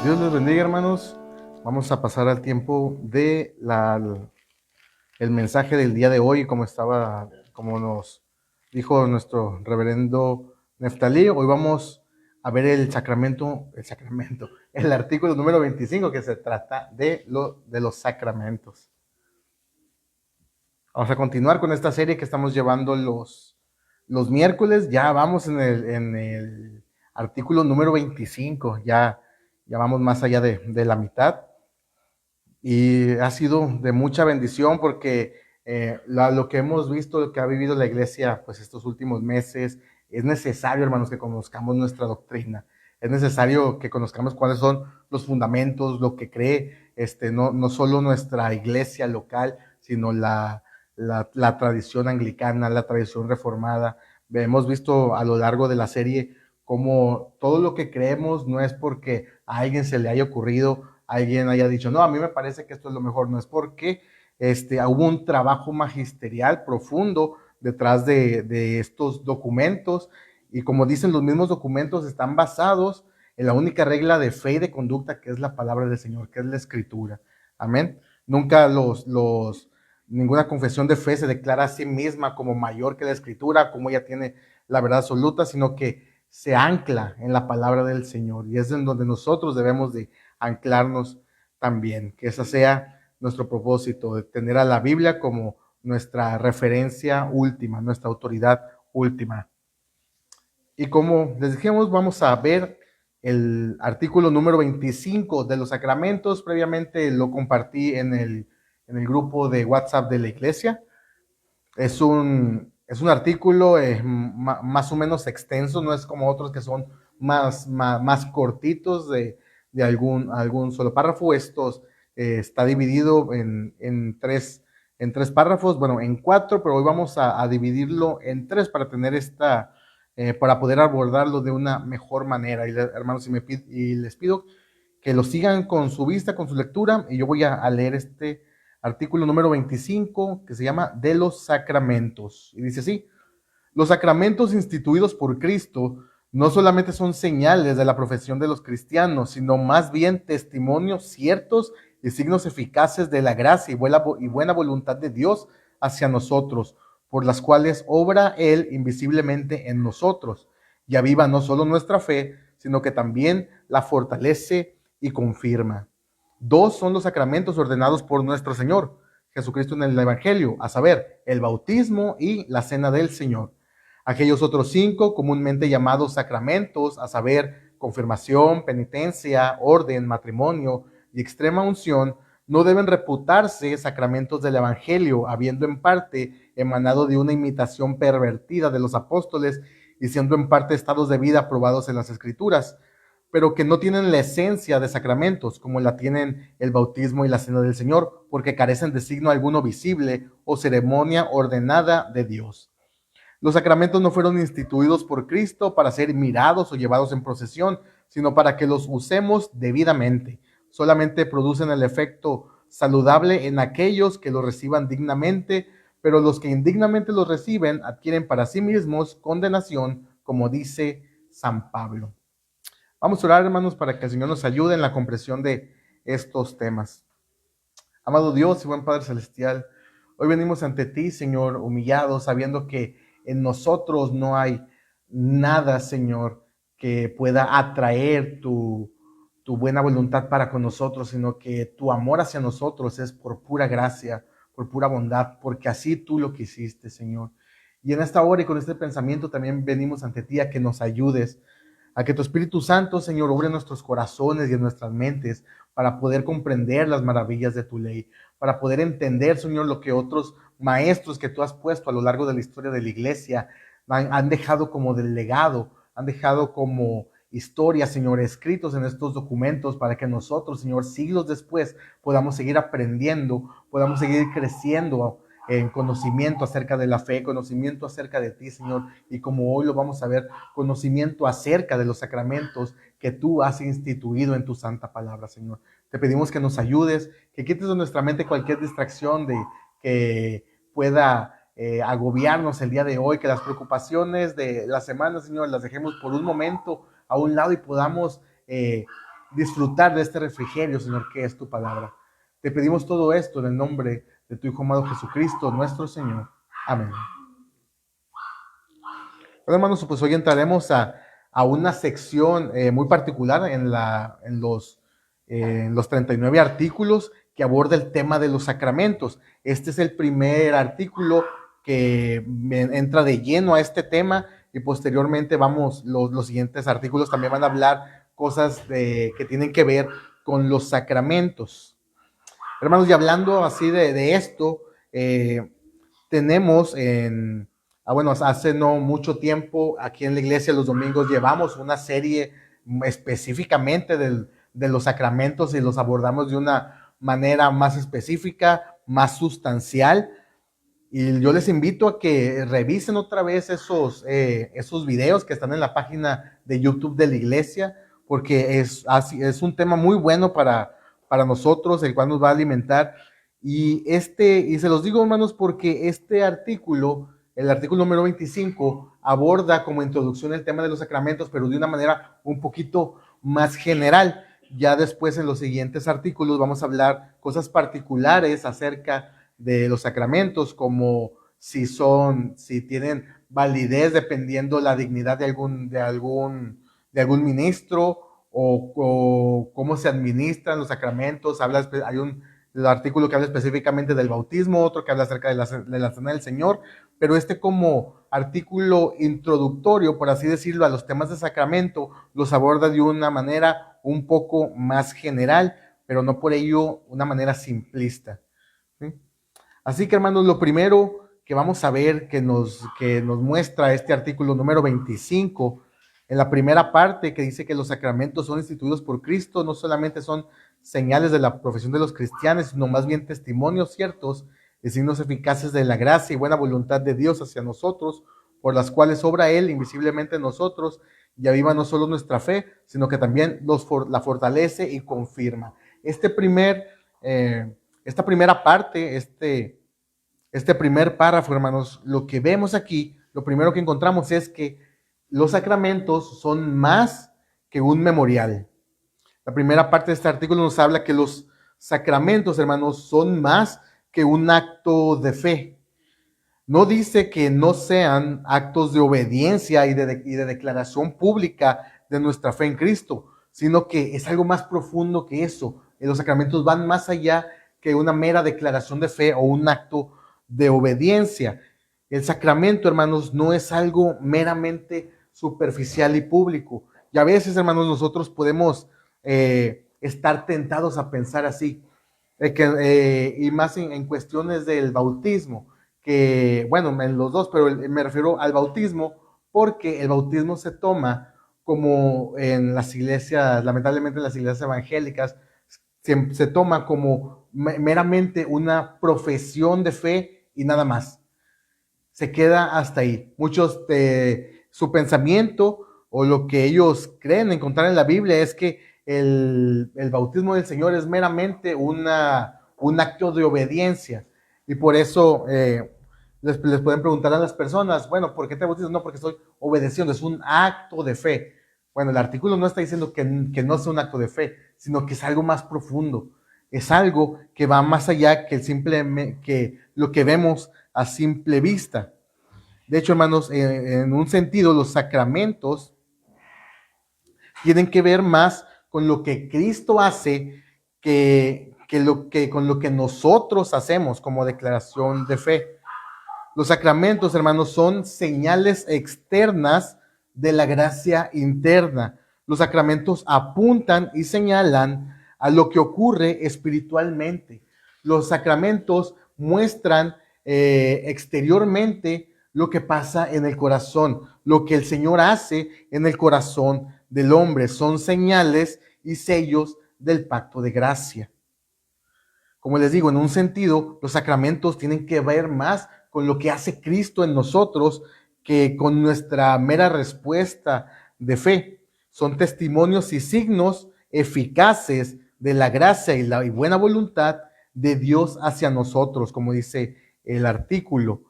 Dios les bendiga, hermanos. Vamos a pasar al tiempo de el mensaje del día de hoy, como nos dijo nuestro reverendo Neftalí. Hoy vamos a ver el artículo número 25, que se trata de los sacramentos. Vamos a continuar con esta serie que estamos llevando los miércoles. Ya vamos en el artículo número 25, ya vamos más allá de la mitad. Y ha sido de mucha bendición porque lo que hemos visto, lo que ha vivido la iglesia pues estos últimos meses, es necesario, hermanos, que conozcamos nuestra doctrina. Es necesario que conozcamos cuáles son los fundamentos, lo que cree no solo nuestra iglesia local, sino la tradición anglicana, la tradición reformada. Hemos visto a lo largo de la serie cómo todo lo que creemos no es porque a alguien se le haya ocurrido, alguien haya dicho, no, a mí me parece que esto es lo mejor, no es porque hubo un trabajo magisterial profundo detrás de estos documentos, y como dicen los mismos documentos, están basados en la única regla de fe y de conducta, que es la palabra del Señor, que es la Escritura. Amén. Nunca ninguna confesión de fe se declara a sí misma como mayor que la Escritura, como ella tiene la verdad absoluta, sino que se ancla en la palabra del Señor, y es en donde nosotros debemos de anclarnos también, que ese sea nuestro propósito, de tener a la Biblia como nuestra referencia última, nuestra autoridad última. Y como les dijimos, vamos a ver el artículo número 25 de los sacramentos. Previamente lo compartí en el grupo de WhatsApp de la iglesia. Es un artículo más o menos extenso, no es como otros que son más cortitos de algún solo párrafo. Estos está dividido en tres párrafos, bueno, en cuatro, pero hoy vamos a dividirlo en tres para tener para poder abordarlo de una mejor manera. Y hermanos, y les pido que lo sigan con su vista, con su lectura, y yo voy a leer este artículo número 25, que se llama de los sacramentos. Y dice así: los sacramentos instituidos por Cristo no solamente son señales de la profesión de los cristianos, sino más bien testimonios ciertos y signos eficaces de la gracia y buena voluntad de Dios hacia nosotros, por las cuales obra Él invisiblemente en nosotros, y aviva no solo nuestra fe, sino que también la fortalece y confirma. Dos son los sacramentos ordenados por nuestro Señor Jesucristo en el Evangelio, a saber, el bautismo y la cena del Señor. Aquellos otros 5, comúnmente llamados sacramentos, a saber, confirmación, penitencia, orden, matrimonio y extrema unción, no deben reputarse sacramentos del Evangelio, habiendo en parte emanado de una imitación pervertida de los apóstoles y siendo en parte estados de vida probados en las Escrituras, pero que no tienen la esencia de sacramentos, como la tienen el bautismo y la cena del Señor, porque carecen de signo alguno visible o ceremonia ordenada de Dios. Los sacramentos no fueron instituidos por Cristo para ser mirados o llevados en procesión, sino para que los usemos debidamente. Solamente producen el efecto saludable en aquellos que los reciban dignamente, pero los que indignamente los reciben adquieren para sí mismos condenación, como dice San Pablo. Vamos a orar, hermanos, para que el Señor nos ayude en la comprensión de estos temas. Amado Dios y buen Padre Celestial, hoy venimos ante ti, Señor, humillados, sabiendo que en nosotros no hay nada, Señor, que pueda atraer tu buena voluntad para con nosotros, sino que tu amor hacia nosotros es por pura gracia, por pura bondad, porque así tú lo quisiste, Señor. Y en esta hora y con este pensamiento también venimos ante ti a que nos ayudes, a que tu Espíritu Santo, Señor, obre en nuestros corazones y en nuestras mentes para poder comprender las maravillas de tu ley, para poder entender, Señor, lo que otros maestros que tú has puesto a lo largo de la historia de la iglesia han dejado como del legado, han dejado como historias, Señor, escritos en estos documentos, para que nosotros, Señor, siglos después podamos seguir aprendiendo, podamos seguir creciendo en conocimiento acerca de la fe, conocimiento acerca de ti, Señor, y como hoy lo vamos a ver, conocimiento acerca de los sacramentos que tú has instituido en tu santa palabra, Señor. Te pedimos que nos ayudes, que quites de nuestra mente cualquier distracción que pueda agobiarnos el día de hoy, que las preocupaciones de la semana, Señor, las dejemos por un momento a un lado y podamos disfrutar de este refrigerio, Señor, que es tu palabra. Te pedimos todo esto en el nombre de tu Hijo amado Jesucristo, nuestro Señor. Amén. Bueno, hermanos, pues hoy entraremos a una sección muy particular en los 39 artículos que aborda el tema de los sacramentos. Este es el primer artículo que entra de lleno a este tema y posteriormente los siguientes artículos también van a hablar cosas que tienen que ver con los sacramentos. Hermanos, y hablando así de esto, tenemos bueno, hace no mucho tiempo aquí en la iglesia los domingos llevamos una serie específicamente de los sacramentos y los abordamos de una manera más específica, más sustancial. Y yo les invito a que revisen otra vez esos videos que están en la página de YouTube de la iglesia, porque es un tema muy bueno para nosotros, el cual nos va a alimentar. Y se los digo, hermanos, porque este artículo, el artículo número 25, aborda como introducción el tema de los sacramentos, pero de una manera un poquito más general. Ya después en los siguientes artículos vamos a hablar cosas particulares acerca de los sacramentos, como si tienen validez dependiendo la dignidad de algún ministro o cómo se administran los sacramentos. Hay el artículo que habla específicamente del bautismo, otro que habla acerca de la cena del Señor, pero como artículo introductorio, por así decirlo, a los temas de sacramento, los aborda de una manera un poco más general, pero no por ello una manera simplista. ¿Sí? Así que, hermanos, lo primero que vamos a ver que nos muestra este artículo número 25, en la primera parte que dice que los sacramentos son instituidos por Cristo, no solamente son señales de la profesión de los cristianos, sino más bien testimonios ciertos y signos eficaces de la gracia y buena voluntad de Dios hacia nosotros, por las cuales obra Él invisiblemente en nosotros y aviva no solo nuestra fe, sino que también la fortalece y confirma. Esta primera parte, este primer párrafo, hermanos, lo que vemos aquí, lo primero que encontramos es que los sacramentos son más que un memorial. La primera parte de este artículo nos habla que los sacramentos, hermanos, son más que un acto de fe. No dice que no sean actos de obediencia y de declaración pública de nuestra fe en Cristo, sino que es algo más profundo que eso. Los sacramentos van más allá que una mera declaración de fe o un acto de obediencia. El sacramento, hermanos, no es algo meramente superficial y público. Y a veces, hermanos, nosotros podemos estar tentados a pensar así, y más en cuestiones del bautismo, que, bueno, en los dos, pero me refiero al bautismo, porque el bautismo se toma como en las iglesias, lamentablemente en las iglesias evangélicas, se toma como meramente una profesión de fe y nada más. Se queda hasta ahí. Muchos de su pensamiento o lo que ellos creen encontrar en la Biblia es que el bautismo del Señor es meramente un acto de obediencia. Y por eso les pueden preguntar a las personas, bueno, ¿por qué te bautizas? No, porque estoy obedeciendo, es un acto de fe. Bueno, el artículo no está diciendo que no sea un acto de fe, sino que es algo más profundo. Es algo que va más allá que lo que vemos a simple vista. De hecho, hermanos, en un sentido, los sacramentos tienen que ver más con lo que Cristo hace con lo que nosotros hacemos como declaración de fe. Los sacramentos, hermanos, son señales externas de la gracia interna. Los sacramentos apuntan y señalan a lo que ocurre espiritualmente. Los sacramentos muestran exteriormente lo que pasa en el corazón, lo que el Señor hace en el corazón del hombre. Son señales y sellos del pacto de gracia. Como les digo, en un sentido, los sacramentos tienen que ver más con lo que hace Cristo en nosotros que con nuestra mera respuesta de fe. Son testimonios y signos eficaces de la gracia y buena voluntad de Dios hacia nosotros, como dice el artículo.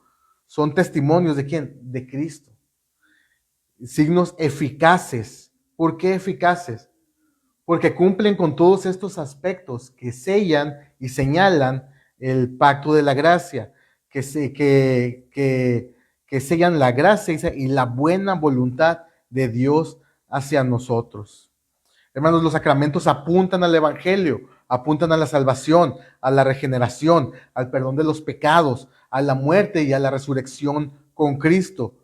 Son testimonios ¿de quién? De Cristo. Signos eficaces. ¿Por qué eficaces? porque cumplen con todos estos aspectos que sellan y señalan el pacto de la gracia, que sellan la gracia y la buena voluntad de Dios hacia nosotros. Hermanos, los sacramentos apuntan al Evangelio, apuntan a la salvación, a la regeneración, al perdón de los pecados, a la muerte y a la resurrección con Cristo.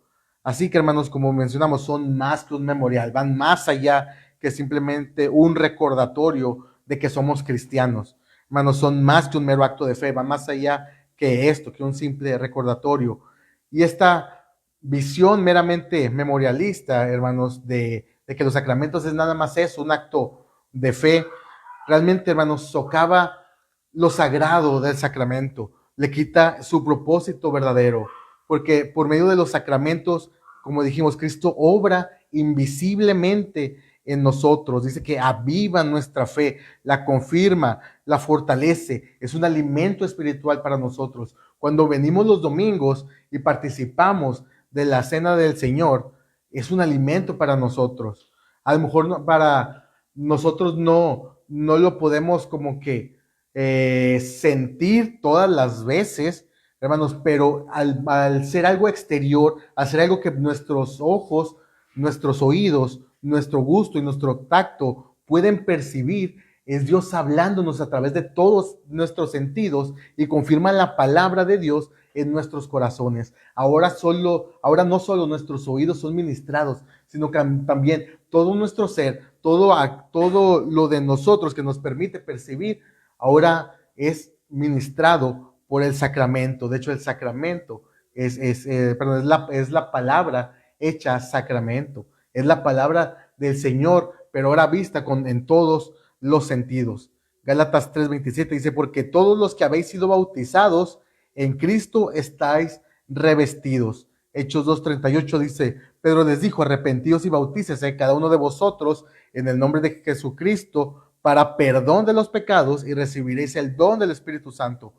Así que, hermanos, como mencionamos, son más que un memorial, van más allá que simplemente un recordatorio de que somos cristianos. Hermanos, son más que un mero acto de fe, van más allá que esto, que un simple recordatorio. Y esta visión meramente memorialista, hermanos, de que los sacramentos es nada más eso, un acto de fe, realmente, hermanos, socava lo sagrado del sacramento, le quita su propósito verdadero, porque por medio de los sacramentos, como dijimos, Cristo obra invisiblemente en nosotros, dice que aviva nuestra fe, la confirma, la fortalece, es un alimento espiritual para nosotros. Cuando venimos los domingos y participamos de la cena del Señor, es un alimento para nosotros. A lo mejor para nosotros no lo podemos como que sentir todas las veces, hermanos, pero al ser algo exterior, al ser algo que nuestros ojos, nuestros oídos, nuestro gusto y nuestro tacto pueden percibir, es Dios hablándonos a través de todos nuestros sentidos y confirma la palabra de Dios en nuestros corazones. Ahora no solo nuestros oídos son ministrados, sino que también todo nuestro ser, todo lo de nosotros que nos permite percibir, ahora es ministrado por el sacramento. De hecho, el sacramento es la palabra hecha sacramento. Es la palabra del Señor, pero ahora vista en todos los sentidos. Gálatas 3:27 dice, porque todos los que habéis sido bautizados en Cristo estáis revestidos. Hechos 2:38 dice, Pedro les dijo, arrepentíos y bautícese cada uno de vosotros en el nombre de Jesucristo para perdón de los pecados y recibiréis el don del Espíritu Santo.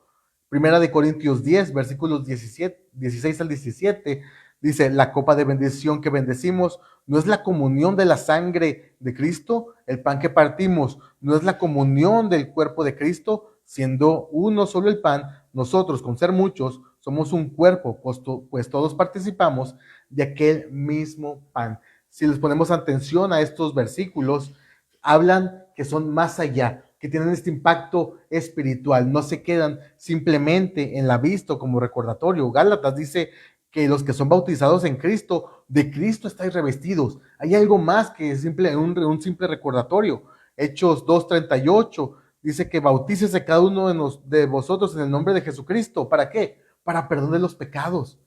Primera de Corintios 10, versículos 16 al 17, dice, la copa de bendición que bendecimos no es la comunión de la sangre de Cristo, el pan que partimos no es la comunión del cuerpo de Cristo, siendo uno solo el pan, nosotros con ser muchos somos un cuerpo, pues todos participamos de aquel mismo pan. Si les ponemos atención a estos versículos, hablan que son más allá, que tienen este impacto espiritual, no se quedan simplemente en la vista como recordatorio. Gálatas dice que los que son bautizados en Cristo, de Cristo estáis revestidos. Hay algo más que un simple recordatorio. Hechos 2:38 dice que bautícese cada uno de vosotros en el nombre de Jesucristo. ¿Para qué? Para perdón de los pecados.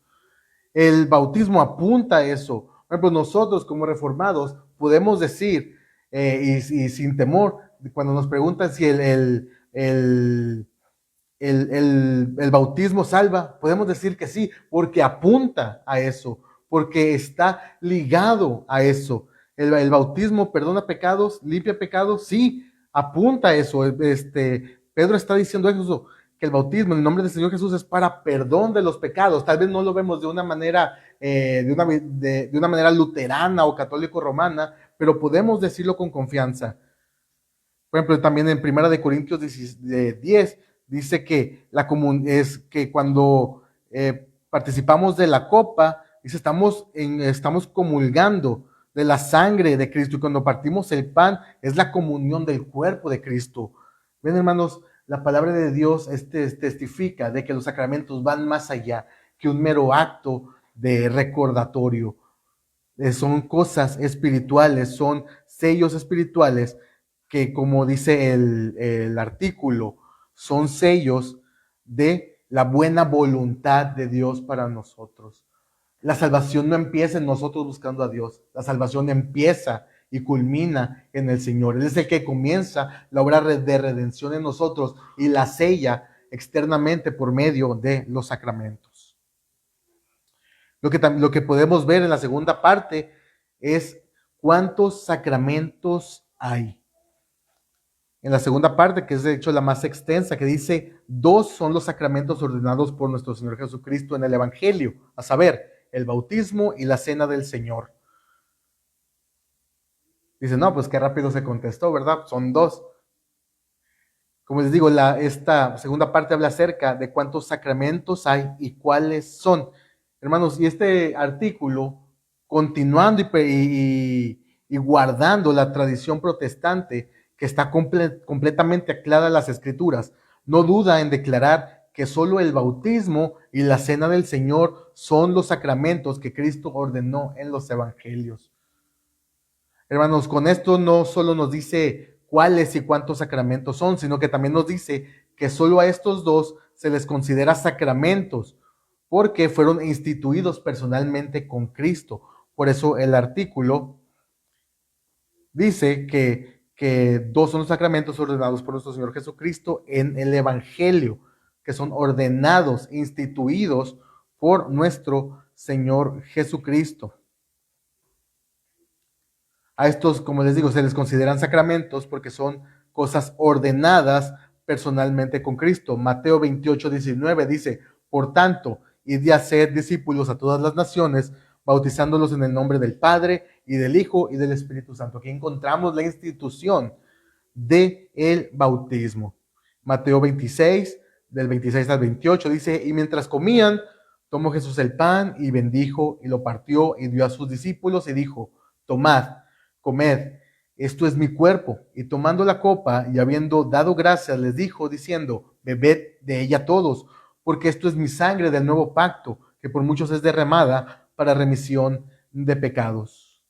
El bautismo apunta a eso. Por ejemplo, nosotros como reformados podemos decir, y sin temor, cuando nos preguntan si el bautismo salva, podemos decir que sí, porque apunta a eso, porque está ligado a eso. El bautismo perdona pecados, limpia pecados, sí, apunta a eso. Pedro está diciendo eso, que el bautismo en el nombre del Señor Jesús es para perdón de los pecados. Tal vez no lo vemos de una manera, de una manera luterana o católico romana, pero podemos decirlo con confianza. Por ejemplo, también en Primera de Corintios 10 dice que es que cuando participamos de la copa, dice, estamos comulgando de la sangre de Cristo, y cuando partimos el pan es la comunión del cuerpo de Cristo. Ven, hermanos, la palabra de Dios testifica de que los sacramentos van más allá que un mero acto de recordatorio. Son cosas espirituales, son sellos espirituales que, como dice el artículo, son sellos de la buena voluntad de Dios para nosotros. La salvación no empieza en nosotros buscando a Dios, la salvación empieza y culmina en el Señor. Él es el que comienza la obra de redención en nosotros y la sella externamente por medio de los sacramentos. Lo que podemos ver en la segunda parte es cuántos sacramentos hay. En la segunda parte, que es de hecho la más extensa, que dice, 2 son los sacramentos ordenados por nuestro Señor Jesucristo en el Evangelio, a saber, el bautismo y la cena del Señor. Dice, no, pues qué rápido se contestó, ¿verdad? Son dos. Como les digo, esta segunda parte habla acerca de cuántos sacramentos hay y cuáles son. Hermanos, y este artículo, continuando y guardando la tradición protestante que está completamente anclada a las escrituras, no duda en declarar que solo el bautismo y la cena del Señor son los sacramentos que Cristo ordenó en los evangelios. Hermanos, con esto no solo nos dice cuáles y cuántos sacramentos son, sino que también nos dice que solo a estos dos se les considera sacramentos, porque fueron instituidos personalmente con Cristo. Por eso el artículo dice que dos son los sacramentos ordenados por nuestro Señor Jesucristo en el Evangelio, que son ordenados, instituidos por nuestro Señor Jesucristo. A estos, como les digo, se les consideran sacramentos porque son cosas ordenadas personalmente con Cristo. Mateo 28:19 dice, por tanto, id y haced discípulos a todas las naciones, bautizándolos en el nombre del Padre y del Hijo y del Espíritu Santo. Aquí encontramos la institución del bautismo. Mateo 26, del 26 al 28, dice, y mientras comían, tomó Jesús el pan y bendijo y lo partió y dio a sus discípulos y dijo, tomad, comed, esto es mi cuerpo. Y tomando la copa y habiendo dado gracias, les dijo, diciendo, bebed de ella todos, porque esto es mi sangre del nuevo pacto, que por muchos es derramada para remisión de pecados.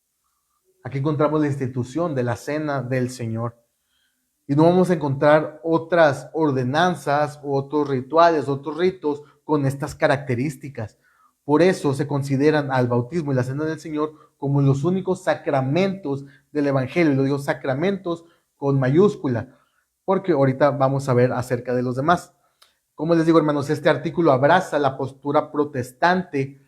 Aquí encontramos la institución de la cena del Señor. Y no vamos a encontrar otras ordenanzas, otros rituales, otros ritos con estas características. Por eso se consideran al bautismo y la cena del Señor como los únicos sacramentos del Evangelio. Y lo digo sacramentos con mayúscula, porque ahorita vamos a ver acerca de los demás. Como les digo, hermanos, este artículo abraza la postura protestante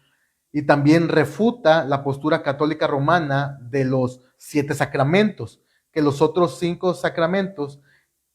y también refuta la postura católica romana de los 7 sacramentos, que los otros 5 sacramentos,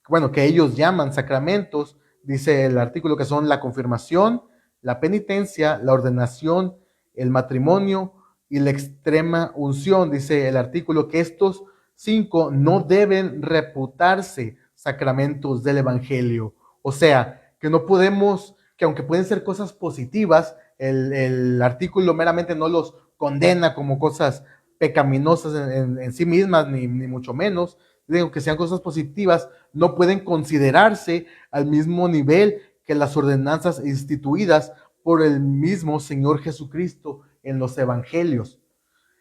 bueno, que ellos llaman sacramentos, dice el artículo, que son la confirmación, la penitencia, la ordenación, el matrimonio y la extrema unción. Dice el artículo que estos 5 no deben reputarse sacramentos del Evangelio. O sea, que no podemos, que aunque pueden ser cosas positivas, el artículo meramente no los condena como cosas pecaminosas en sí mismas, ni mucho menos. Digo, que sean cosas positivas, no pueden considerarse al mismo nivel que las ordenanzas instituidas por el mismo Señor Jesucristo en los evangelios.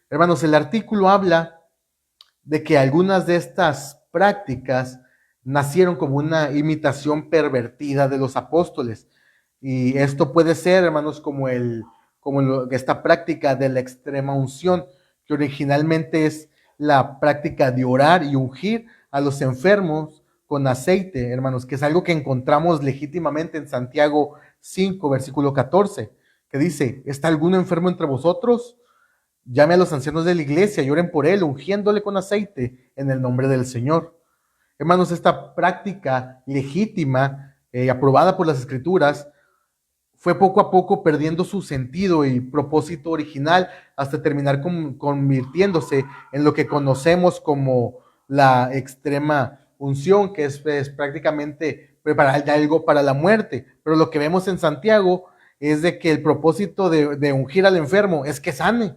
Hermanos, el artículo habla de que algunas de estas prácticas nacieron como una imitación pervertida de los apóstoles. Y esto puede ser, hermanos, como esta práctica de la extrema unción, que originalmente es la práctica de orar y ungir a los enfermos con aceite, hermanos, que es algo que encontramos legítimamente en Santiago 5, versículo 14, que dice, ¿está alguno enfermo entre vosotros? Llame a los ancianos de la iglesia y oren por él, ungiéndole con aceite en el nombre del Señor. Hermanos, esta práctica legítima, aprobada por las Escrituras, fue poco a poco perdiendo su sentido y propósito original hasta terminar convirtiéndose en lo que conocemos como la extrema unción, que es prácticamente preparar algo para la muerte. Pero lo que vemos en Santiago es de que el propósito de ungir al enfermo es que sane.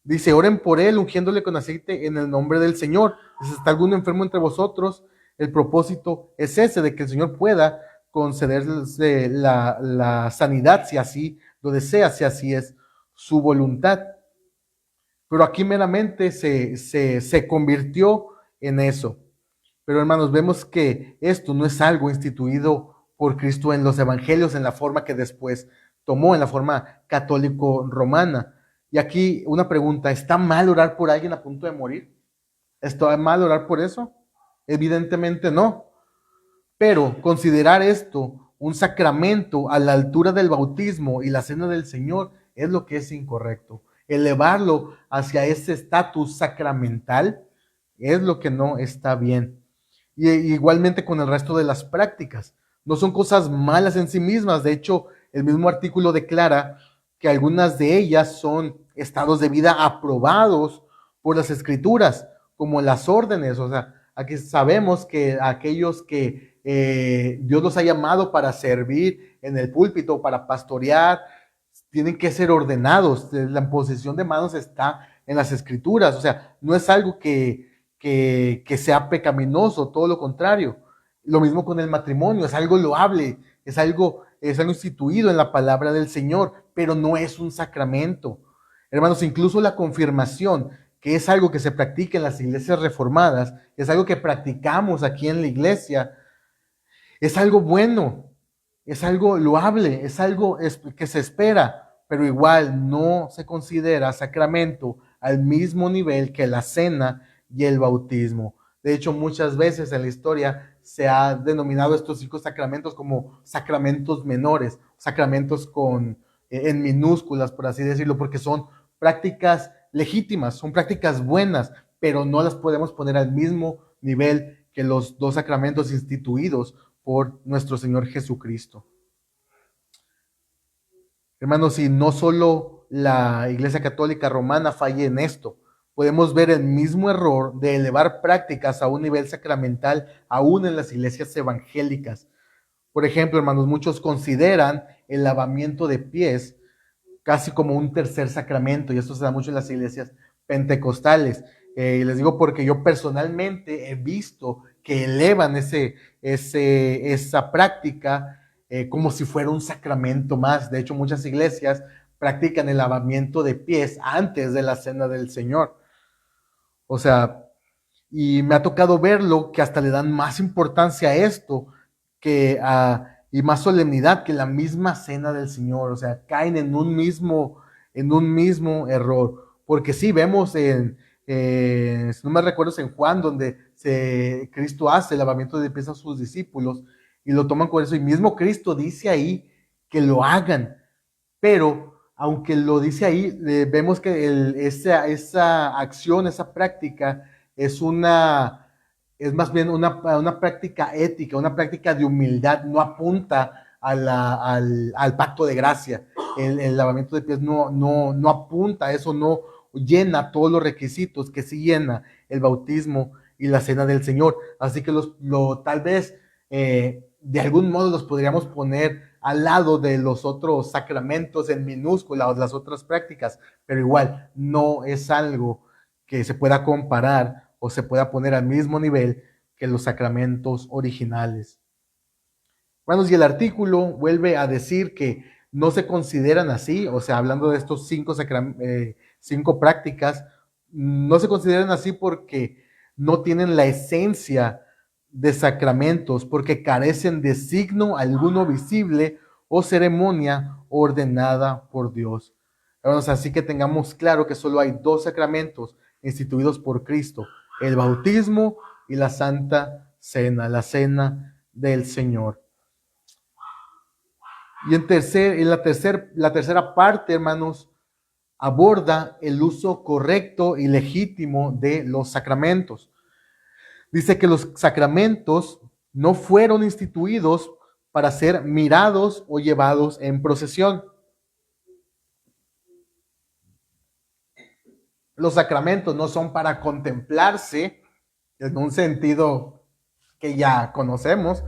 Dice, oren por él, ungiéndole con aceite en el nombre del Señor. Si está alguno enfermo entre vosotros, el propósito es ese, de que el Señor pueda concederles la sanidad, si así lo desea, si así es su voluntad. Pero aquí meramente se convirtió en eso. Pero hermanos, vemos que esto no es algo instituido por Cristo en los evangelios en la forma que después tomó, en la forma católico-romana. Y aquí una pregunta, ¿está mal orar por alguien a punto de morir? ¿Está mal orar por eso? Evidentemente no. Pero considerar esto un sacramento a la altura del bautismo y la cena del Señor es lo que es incorrecto. Elevarlo hacia ese estatus sacramental es lo que no está bien. Y igualmente con el resto de las prácticas. No son cosas malas en sí mismas. De hecho, el mismo artículo declara que algunas de ellas son estados de vida aprobados por las Escrituras, como las órdenes. O sea, aquí sabemos que aquellos que Dios los ha llamado para servir en el púlpito, para pastorear, tienen que ser ordenados. La imposición de manos está en las escrituras. O sea, no es algo que sea pecaminoso, todo lo contrario. Lo mismo con el matrimonio, es algo loable, es algo instituido en la palabra del Señor, pero no es un sacramento. Hermanos, incluso la confirmación, que es algo que se practica en las iglesias reformadas, es algo que practicamos aquí en la iglesia, es algo bueno, es algo loable, es algo que se espera, pero igual no se considera sacramento al mismo nivel que la cena y el bautismo. De hecho, muchas veces en la historia se ha denominado estos 5 sacramentos como sacramentos menores, sacramentos en minúsculas, por así decirlo, porque son prácticas legítimas, son prácticas buenas, pero no las podemos poner al mismo nivel que los 2 sacramentos instituidos por nuestro Señor Jesucristo. Hermanos, y no solo la Iglesia Católica Romana falla en esto, podemos ver el mismo error de elevar prácticas a un nivel sacramental aún en las iglesias evangélicas. Por ejemplo, hermanos, muchos consideran el lavamiento de pies casi como un tercer sacramento, y esto se da mucho en las iglesias pentecostales. Les digo porque yo personalmente he visto que elevan esa práctica como si fuera un sacramento más. De hecho, muchas iglesias practican el lavamiento de pies antes de la cena del Señor. O sea, y me ha tocado verlo que hasta le dan más importancia a esto y más solemnidad que la misma cena del Señor. O sea, caen en un mismo error. Porque sí, vemos si no me recuerdo, en Juan, donde Cristo hace el lavamiento de pies a sus discípulos y lo toman con eso. Y mismo Cristo dice ahí que lo hagan. Pero, aunque lo dice ahí, vemos que esa acción, esa práctica, es más bien una práctica ética, una práctica de humildad, no apunta al pacto de gracia. El lavamiento de pies no apunta a eso, no llena todos los requisitos que sí llena el bautismo y la cena del Señor. Así que tal vez de algún modo los podríamos poner al lado de los otros sacramentos en minúscula o de las otras prácticas, pero igual no es algo que se pueda comparar o se pueda poner al mismo nivel que los sacramentos originales. Hermanos, y el artículo vuelve a decir que no se consideran así, o sea, hablando de estos 5 prácticas, no se consideran así porque no tienen la esencia de sacramentos, porque carecen de signo alguno visible o ceremonia ordenada por Dios. Hermanos, así que tengamos claro que solo hay 2 sacramentos instituidos por Cristo: el bautismo y la Santa Cena, la Cena del Señor. Y la tercera parte, hermanos, aborda el uso correcto y legítimo de los sacramentos. Dice que los sacramentos no fueron instituidos para ser mirados o llevados en procesión. Los sacramentos no son para contemplarse en un sentido que ya conocemos,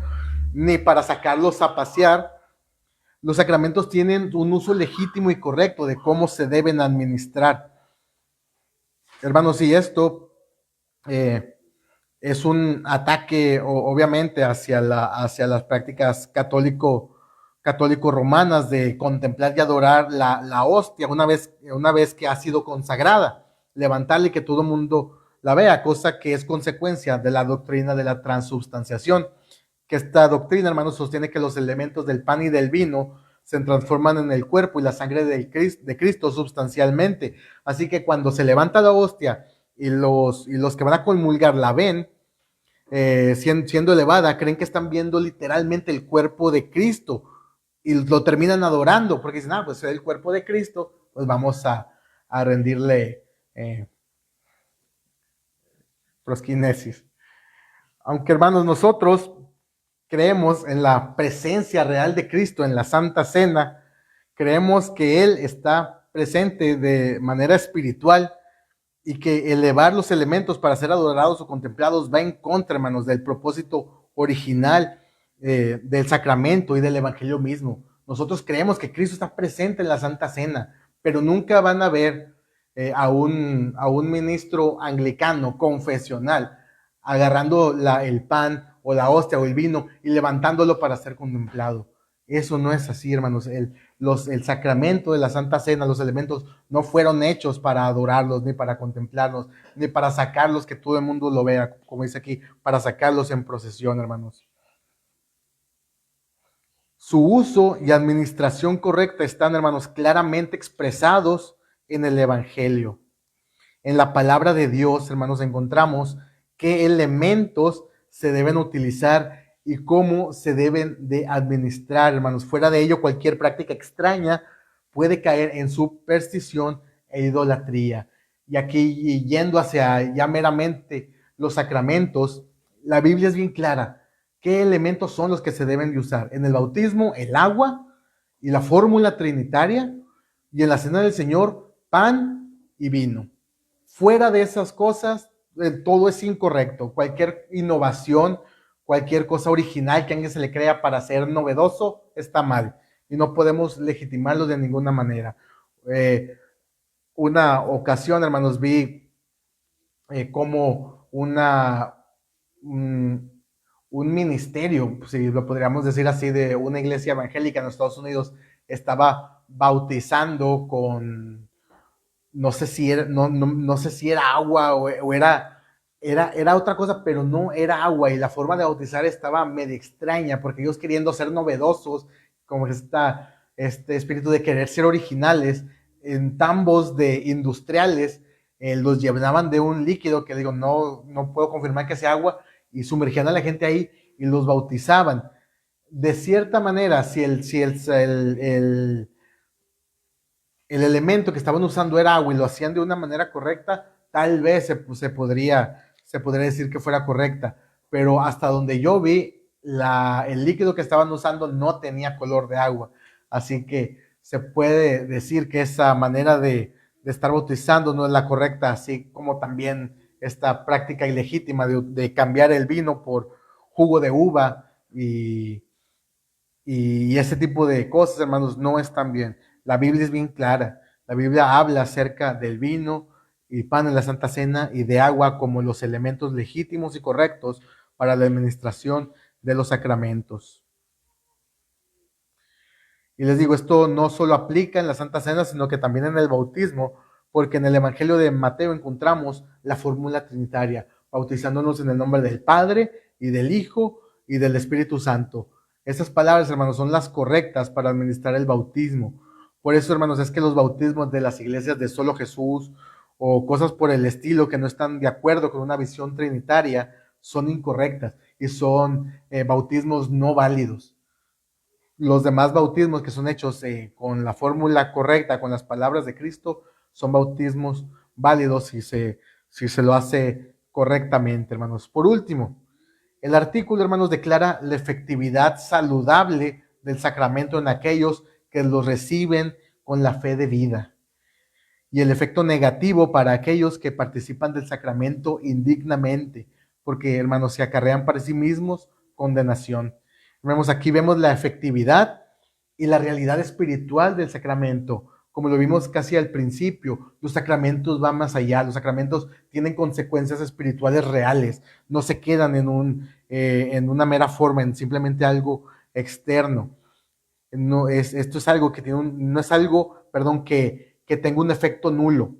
ni para sacarlos a pasear. Los sacramentos tienen un uso legítimo y correcto de cómo se deben administrar. Hermanos, y esto es un ataque, obviamente, hacia las prácticas católico-romanas de contemplar y adorar la hostia una vez que ha sido consagrada, levantarla y que todo el mundo la vea, cosa que es consecuencia de la doctrina de la transubstanciación, que esta doctrina, hermanos, sostiene que los elementos del pan y del vino se transforman en el cuerpo y la sangre de Cristo sustancialmente. Así que cuando se levanta la hostia y los que van a comulgar la ven siendo elevada, creen que están viendo literalmente el cuerpo de Cristo y lo terminan adorando porque dicen, pues es el cuerpo de Cristo, pues vamos a rendirle prosquinesis. Aunque, hermanos, nosotros creemos en la presencia real de Cristo en la Santa Cena, creemos que Él está presente de manera espiritual y que elevar los elementos para ser adorados o contemplados va en contra, hermanos, del propósito original del sacramento y del evangelio mismo. Nosotros creemos que Cristo está presente en la Santa Cena, pero nunca van a ver a un ministro anglicano confesional agarrando el pan o la hostia o el vino y levantándolo para ser contemplado. Eso no es así, hermanos. El sacramento de la Santa Cena, los elementos, no fueron hechos para adorarlos, ni para contemplarlos, ni para sacarlos, que todo el mundo lo vea, como dice aquí, para sacarlos en procesión, hermanos. Su uso y administración correcta están, hermanos, claramente expresados en el Evangelio. En la palabra de Dios, hermanos, encontramos qué elementos se deben utilizar y cómo se deben de administrar, hermanos. Fuera de ello, cualquier práctica extraña puede caer en superstición e idolatría. Y aquí, yendo hacia ya meramente los sacramentos, la Biblia es bien clara. ¿Qué elementos son los que se deben de usar? En el bautismo, el agua y la fórmula trinitaria, y en la cena del Señor, pan y vino. Fuera de esas cosas, todo es incorrecto. Cualquier innovación, cualquier cosa original que a alguien se le crea para ser novedoso, está mal. Y no podemos legitimarlo de ninguna manera. Una ocasión, hermanos, vi como un ministerio, si lo podríamos decir así, de una iglesia evangélica en Estados Unidos, estaba bautizando con no sé si era, no sé si era agua o era otra cosa, pero no era agua, y la forma de bautizar estaba medio extraña, porque ellos queriendo ser novedosos, como este espíritu de querer ser originales, en tambos de industriales, los llenaban de un líquido que digo, no puedo confirmar que sea agua, y sumergían a la gente ahí y los bautizaban. De cierta manera, si el elemento que estaban usando era agua y lo hacían de una manera correcta, tal vez se podría decir que fuera correcta. Pero hasta donde yo vi, el líquido que estaban usando no tenía color de agua. Así que se puede decir que esa manera de estar bautizando no es la correcta, así como también esta práctica ilegítima de cambiar el vino por jugo de uva y ese tipo de cosas, hermanos, no están bien. La Biblia es bien clara. La Biblia habla acerca del vino y pan en la Santa Cena y de agua como los elementos legítimos y correctos para la administración de los sacramentos. Y les digo, esto no solo aplica en la Santa Cena, sino que también en el bautismo, porque en el Evangelio de Mateo encontramos la fórmula trinitaria, bautizándonos en el nombre del Padre y del Hijo y del Espíritu Santo. Esas palabras, hermanos, son las correctas para administrar el bautismo. Por eso, hermanos, es que los bautismos de las iglesias de solo Jesús o cosas por el estilo que no están de acuerdo con una visión trinitaria son incorrectas y son bautismos no válidos. Los demás bautismos que son hechos con la fórmula correcta, con las palabras de Cristo, son bautismos válidos si se lo hace correctamente, hermanos. Por último, el artículo, hermanos, declara la efectividad saludable del sacramento en aquellos que lo reciben con la fe de vida, y el efecto negativo para aquellos que participan del sacramento indignamente, porque, hermanos, se acarrean para sí mismos condenación. Vemos la efectividad y la realidad espiritual del sacramento. Como lo vimos casi al principio, los sacramentos van más allá, los sacramentos tienen consecuencias espirituales reales, no se quedan en una mera forma, en simplemente algo externo. Esto es algo que no es algo, perdón, que tenga un efecto nulo.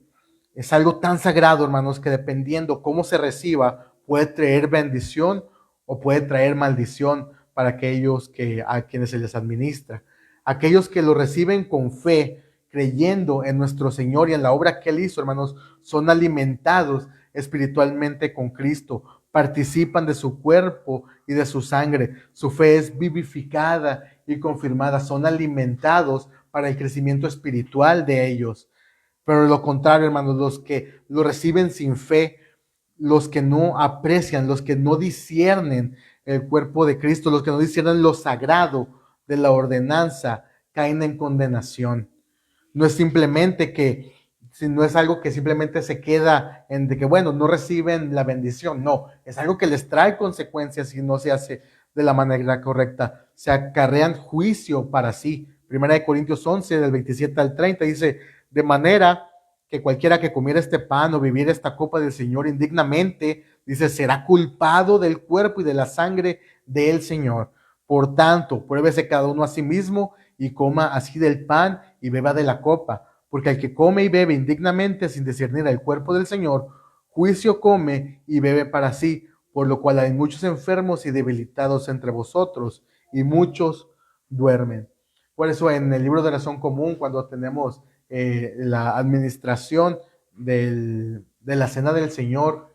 Es algo tan sagrado, hermanos, que dependiendo cómo se reciba, puede traer bendición o puede traer maldición para aquellos a quienes se les administra. Aquellos que lo reciben con fe, creyendo en nuestro Señor y en la obra que Él hizo, hermanos, son alimentados espiritualmente con Cristo, participan de su cuerpo y de su sangre. Su fe es vivificada y confirmada, son alimentados para el crecimiento espiritual de ellos. Pero lo contrario, hermanos, los que lo reciben sin fe, los que no aprecian, los que no disciernen el cuerpo de Cristo, los que no disciernen lo sagrado de la ordenanza, caen en condenación. No es simplemente que si no es algo que simplemente se queda en de que, bueno, no reciben la bendición, no, es algo que les trae consecuencias si no se hace de la manera correcta, se acarrean juicio para sí. Primera de Corintios 11, del 27 al 30, dice, de manera que cualquiera que comiera este pan o bebiera esta copa del Señor indignamente, dice, será culpado del cuerpo y de la sangre del Señor. Por tanto, pruébese cada uno a sí mismo y coma así del pan y beba de la copa, porque el que come y bebe indignamente sin discernir el cuerpo del Señor, juicio come y bebe para sí, por lo cual hay muchos enfermos y debilitados entre vosotros, y muchos duermen. Por eso en el libro de oración común, cuando tenemos la administración de la cena del Señor,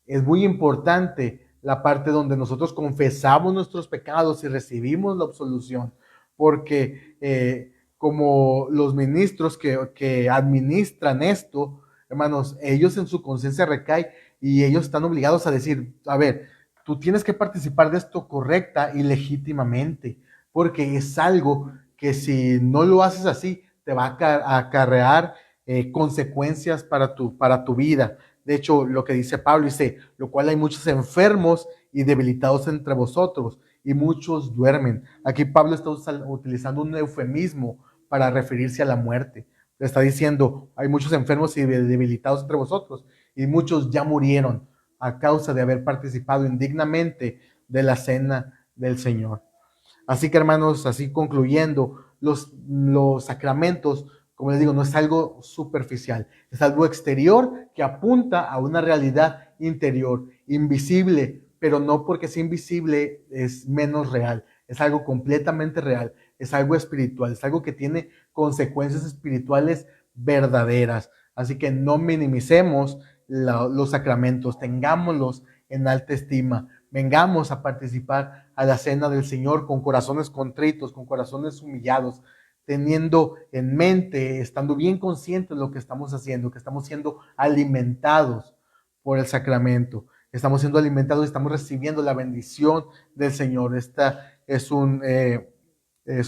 es muy importante la parte donde nosotros confesamos nuestros pecados y recibimos la absolución, porque como los ministros que administran esto, hermanos, ellos en su conciencia recae y ellos están obligados a decir, a ver, tú tienes que participar de esto correcta y legítimamente, porque es algo que si no lo haces así, te va a acarrear consecuencias para tu vida. De hecho, lo que dice Pablo dice, lo cual hay muchos enfermos y debilitados entre vosotros, y muchos duermen. Aquí Pablo está utilizando un eufemismo para referirse a la muerte. Le está diciendo, hay muchos enfermos y debilitados entre vosotros, y muchos ya murieron a causa de haber participado indignamente de la cena del Señor. Así que hermanos, así concluyendo, los sacramentos, como les digo, no es algo superficial, es algo exterior que apunta a una realidad interior, invisible, pero no porque sea invisible es menos real, es algo completamente real, es algo espiritual, es algo que tiene consecuencias espirituales verdaderas. Así que no minimicemos los sacramentos, tengámoslos en alta estima, vengamos a participar a la cena del Señor con corazones contritos, con corazones humillados, teniendo en mente, estando bien conscientes de lo que estamos haciendo, que estamos siendo alimentados por el sacramento, estamos siendo alimentados y estamos recibiendo la bendición del Señor. Esta es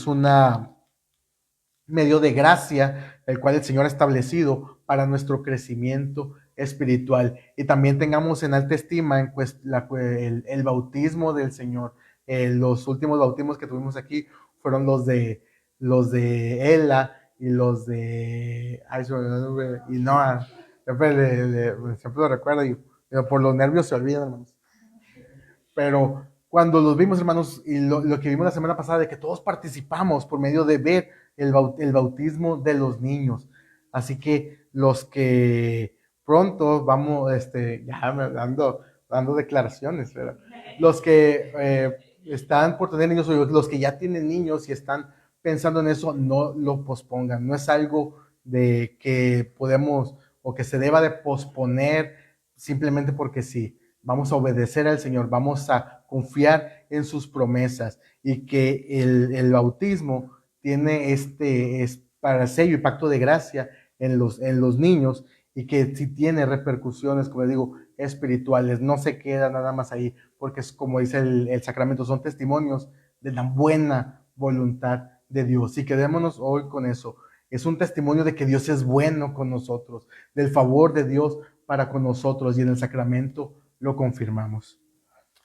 una medio de gracia, el cual el Señor ha establecido para nuestro crecimiento espiritual. Y también tengamos en alta estima el bautismo del Señor. Los últimos bautismos que tuvimos aquí fueron los de Ela y los de y Noah. Siempre lo recuerdo y por los nervios se olvidan, hermanos. Pero cuando los vimos, hermanos, y lo que vimos la semana pasada, de que todos participamos por medio de ver el bautismo de los niños. Así que los que pronto vamos, ya me dando declaraciones, ¿verdad? Los que están por tener niños, o los que ya tienen niños y están pensando en eso, no lo pospongan. No es algo de que podemos o que se deba de posponer simplemente porque sí. Vamos a obedecer al Señor, vamos a confiar en sus promesas, y que el bautismo tiene es para sello y pacto de gracia en los niños, y que si tiene repercusiones, como digo, espirituales, no se queda nada más ahí, porque es como dice el sacramento, son testimonios de la buena voluntad de Dios. Y quedémonos hoy con eso. Es un testimonio de que Dios es bueno con nosotros, del favor de Dios para con nosotros, y en el sacramento lo confirmamos.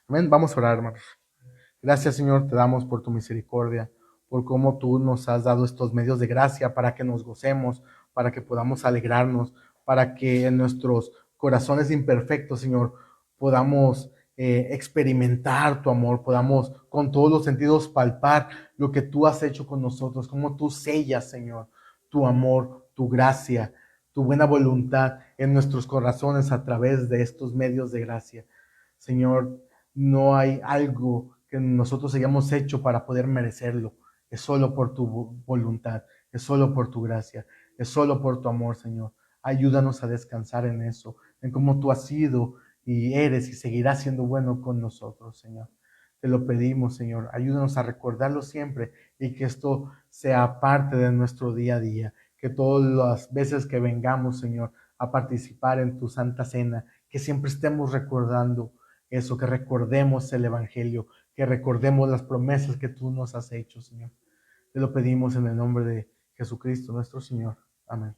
Amén. Vamos a orar, hermanos. Gracias, Señor, te damos por tu misericordia, por cómo tú nos has dado estos medios de gracia para que nos gocemos, para que podamos alegrarnos, para que en nuestros corazones imperfectos, Señor, podamos experimentar tu amor, podamos con todos los sentidos palpar lo que tú has hecho con nosotros, cómo tú sellas, Señor, tu amor, tu gracia, tu buena voluntad en nuestros corazones a través de estos medios de gracia. Señor, no hay algo que nosotros hayamos hecho para poder merecerlo. Es solo por tu voluntad, es solo por tu gracia, es solo por tu amor, Señor. Ayúdanos a descansar en eso, en cómo tú has sido y eres y seguirás siendo bueno con nosotros, Señor. Te lo pedimos, Señor. Ayúdanos a recordarlo siempre, y que esto sea parte de nuestro día a día. Que todas las veces que vengamos, Señor, a participar en tu Santa Cena, que siempre estemos recordando eso, que recordemos el Evangelio, que recordemos las promesas que tú nos has hecho, Señor. Te lo pedimos en el nombre de Jesucristo, nuestro Señor. Amén.